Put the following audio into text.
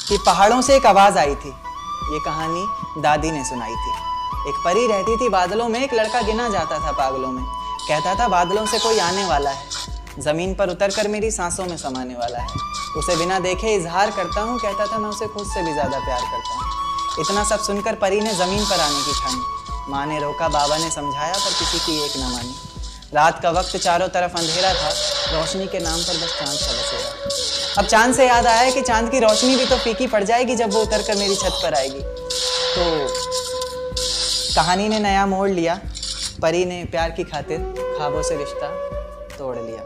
कि पहाड़ों से एक आवाज आई थी। ये कहानी दादी ने सुनाई थी। एक परी रहती थी बादलों में, एक लड़का गिना जाता था पागलों में। कहता था बादलों से कोई आने वाला है, जमीन पर उतरकर मेरी सांसों में समाने वाला है। उसे बिना देखे इजहार करता हूँ, कहता था मैं उसे खुद से भी ज्यादा प्यार करता हूँ। इतना सब सुनकर परी ने जमीन पर आने की ठानी। माँ ने रोका, बाबा ने समझाया, पर किसी की एक न मानी। रात का वक्त चारों तरफ अंधेरा था, रोशनी के नाम पर बस चांद सा बसेगा। अब चांद से याद आया कि चांद की रोशनी भी तो फीकी पड़ जाएगी जब वो उतरकर मेरी छत पर आएगी। तो कहानी ने नया मोड़ लिया। परी ने प्यार की खातिर ख्वाबों से रिश्ता तोड़ लिया।